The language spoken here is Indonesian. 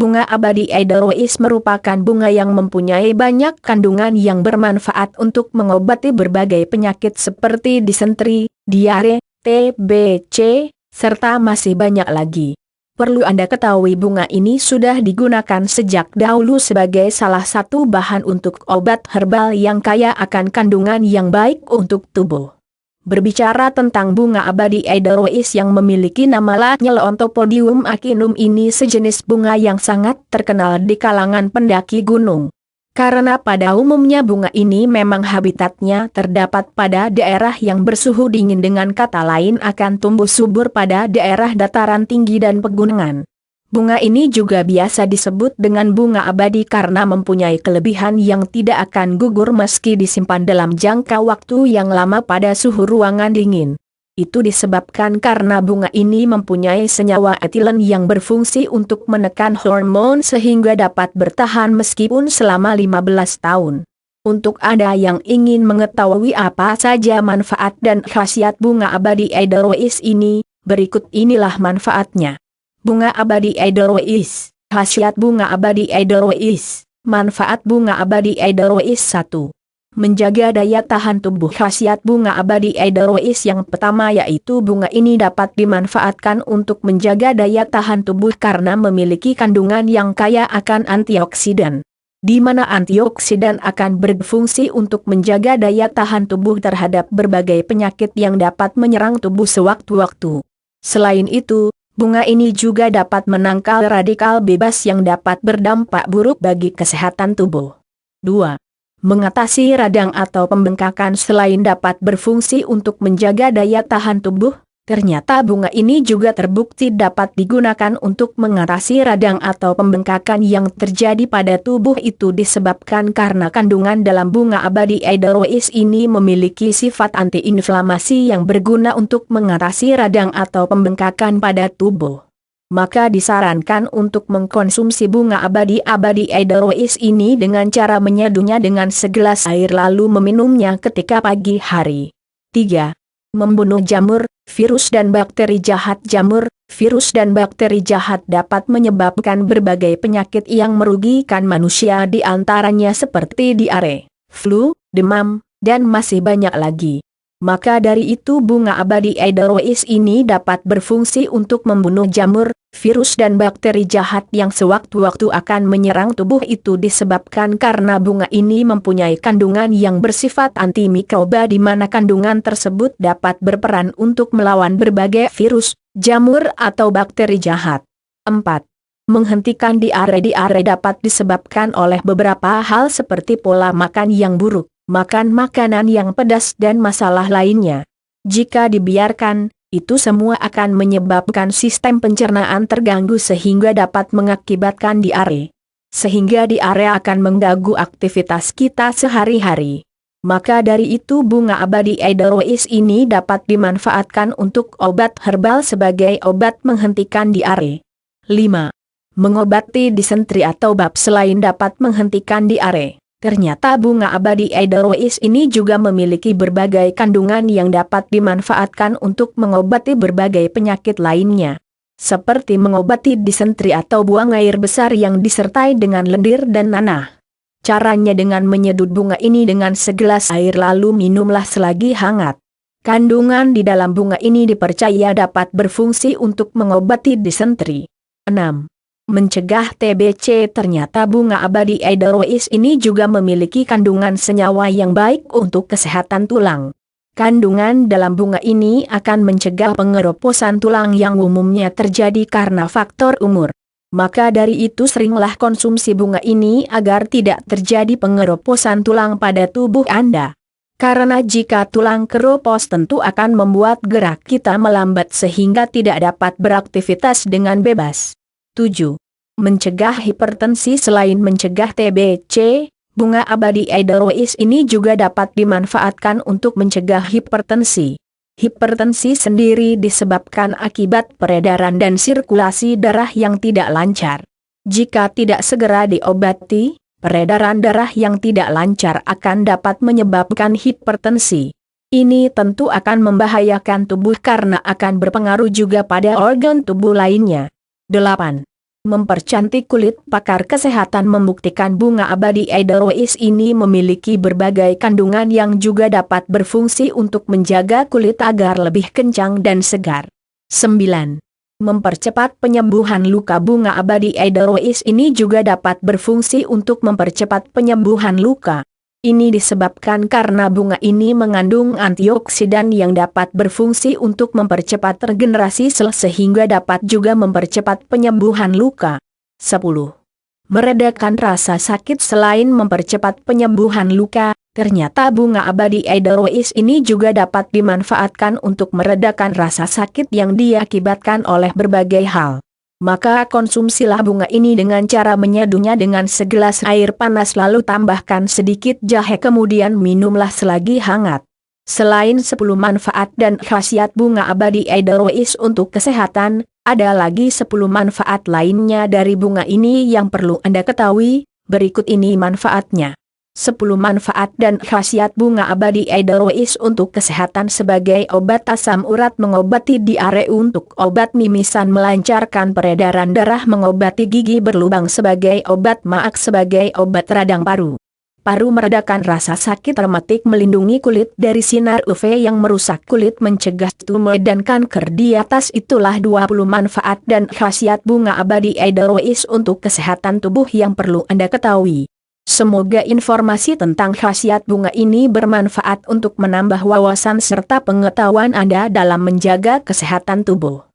Bunga abadi Edelweiss merupakan bunga yang mempunyai banyak kandungan yang bermanfaat untuk mengobati berbagai penyakit seperti disentri, diare, TBC, serta masih banyak lagi. Perlu Anda ketahui bunga ini sudah digunakan sejak dahulu sebagai salah satu bahan untuk obat herbal yang kaya akan kandungan yang baik untuk tubuh. Berbicara tentang bunga abadi Edelweiss yang memiliki nama Nyloanthopodium acinum, ini sejenis bunga yang sangat terkenal di kalangan pendaki gunung. Karena pada umumnya bunga ini memang habitatnya terdapat pada daerah yang bersuhu dingin, dengan kata lain akan tumbuh subur pada daerah dataran tinggi dan pegunungan. Bunga ini juga biasa disebut dengan bunga abadi karena mempunyai kelebihan yang tidak akan gugur meski disimpan dalam jangka waktu yang lama pada suhu ruangan dingin. Itu disebabkan karena bunga ini mempunyai senyawa etilen yang berfungsi untuk menekan hormon sehingga dapat bertahan meskipun selama 15 tahun. Untuk Anda yang ingin mengetahui apa saja manfaat dan khasiat bunga abadi Edelweiss ini, berikut inilah manfaatnya. Bunga abadi Edelweiss. Khasiat bunga abadi Edelweiss. Manfaat bunga abadi Edelweiss 1. Menjaga daya tahan tubuh. Khasiat bunga abadi Edelweiss yang pertama yaitu bunga ini dapat dimanfaatkan untuk menjaga daya tahan tubuh karena memiliki kandungan yang kaya akan antioksidan, di mana antioksidan akan berfungsi untuk menjaga daya tahan tubuh terhadap berbagai penyakit yang dapat menyerang tubuh sewaktu-waktu. Selain itu, bunga ini juga dapat menangkal radikal bebas yang dapat berdampak buruk bagi kesehatan tubuh. 2. Mengatasi radang atau pembengkakan. Selain dapat berfungsi untuk menjaga daya tahan tubuh, ternyata bunga ini juga terbukti dapat digunakan untuk mengatasi radang atau pembengkakan yang terjadi pada tubuh. Itu disebabkan karena kandungan dalam bunga abadi Edelweiss ini memiliki sifat antiinflamasi yang berguna untuk mengatasi radang atau pembengkakan pada tubuh. Maka disarankan untuk mengkonsumsi bunga abadi Edelweiss ini dengan cara menyeduhnya dengan segelas air lalu meminumnya ketika pagi hari. 3. Membunuh jamur, virus dan bakteri jahat. Jamur, virus dan bakteri jahat dapat menyebabkan berbagai penyakit yang merugikan manusia, di antaranya seperti diare, flu, demam, dan masih banyak lagi. Maka dari itu bunga abadi Edelweiss ini dapat berfungsi untuk membunuh jamur, virus dan bakteri jahat yang sewaktu-waktu akan menyerang tubuh. Itu disebabkan karena bunga ini mempunyai kandungan yang bersifat antimikroba, di mana kandungan tersebut dapat berperan untuk melawan berbagai virus, jamur atau bakteri jahat. 4. Menghentikan diare. Diare dapat disebabkan oleh beberapa hal seperti pola makan yang buruk, makan makanan yang pedas dan masalah lainnya. Jika dibiarkan, itu semua akan menyebabkan sistem pencernaan terganggu sehingga dapat mengakibatkan diare. Sehingga diare akan mengganggu aktivitas kita sehari-hari. Maka dari itu bunga abadi Edelweiss ini dapat dimanfaatkan untuk obat herbal sebagai obat menghentikan diare. 5. Mengobati disentri atau bab. Selain dapat menghentikan diare, ternyata bunga abadi Edelweiss ini juga memiliki berbagai kandungan yang dapat dimanfaatkan untuk mengobati berbagai penyakit lainnya. Seperti mengobati disentri atau buang air besar yang disertai dengan lendir dan nanah. Caranya dengan menyeduh bunga ini dengan segelas air lalu minumlah selagi hangat. Kandungan di dalam bunga ini dipercaya dapat berfungsi untuk mengobati disentri. 6. Mencegah TBC. Ternyata bunga abadi Edelweiss ini juga memiliki kandungan senyawa yang baik untuk kesehatan tulang. Kandungan dalam bunga ini akan mencegah pengeroposan tulang yang umumnya terjadi karena faktor umur. Maka dari itu seringlah konsumsi bunga ini agar tidak terjadi pengeroposan tulang pada tubuh Anda. Karena jika tulang keropos tentu akan membuat gerak kita melambat sehingga tidak dapat beraktivitas dengan bebas. 7. Mencegah hipertensi. Selain mencegah TBC, bunga abadi Edelweiss ini juga dapat dimanfaatkan untuk mencegah hipertensi. Hipertensi sendiri disebabkan akibat peredaran dan sirkulasi darah yang tidak lancar. Jika tidak segera diobati, peredaran darah yang tidak lancar akan dapat menyebabkan hipertensi. Ini tentu akan membahayakan tubuh karena akan berpengaruh juga pada organ tubuh lainnya. 8. Mempercantik kulit. Pakar kesehatan membuktikan bunga abadi Edelweiss ini memiliki berbagai kandungan yang juga dapat berfungsi untuk menjaga kulit agar lebih kencang dan segar. 9. Mempercepat penyembuhan luka. Bunga abadi Edelweiss ini juga dapat berfungsi untuk mempercepat penyembuhan luka. Ini disebabkan karena bunga ini mengandung antioksidan yang dapat berfungsi untuk mempercepat regenerasi sel sehingga dapat juga mempercepat penyembuhan luka. 10. Meredakan rasa sakit. Selain mempercepat penyembuhan luka, ternyata bunga abadi Edelweiss ini juga dapat dimanfaatkan untuk meredakan rasa sakit yang diakibatkan oleh berbagai hal. Maka konsumsilah bunga ini dengan cara menyeduhnya dengan segelas air panas lalu tambahkan sedikit jahe kemudian minumlah selagi hangat. Selain 10 manfaat dan khasiat bunga abadi Edelweiss untuk kesehatan, ada lagi 10 manfaat lainnya dari bunga ini yang perlu Anda ketahui. Berikut ini manfaatnya. 10 manfaat dan khasiat bunga abadi Edelweiss untuk kesehatan. Sebagai obat asam urat, mengobati diare, untuk obat mimisan, melancarkan peredaran darah, mengobati gigi berlubang, sebagai obat maag, sebagai obat radang paru. Paru, meredakan rasa sakit rematik, melindungi kulit dari sinar UV yang merusak kulit, mencegah tumor dan kanker. Di atas itulah 20 manfaat dan khasiat bunga abadi Edelweiss untuk kesehatan tubuh yang perlu Anda ketahui. Semoga informasi tentang khasiat bunga ini bermanfaat untuk menambah wawasan serta pengetahuan Anda dalam menjaga kesehatan tubuh.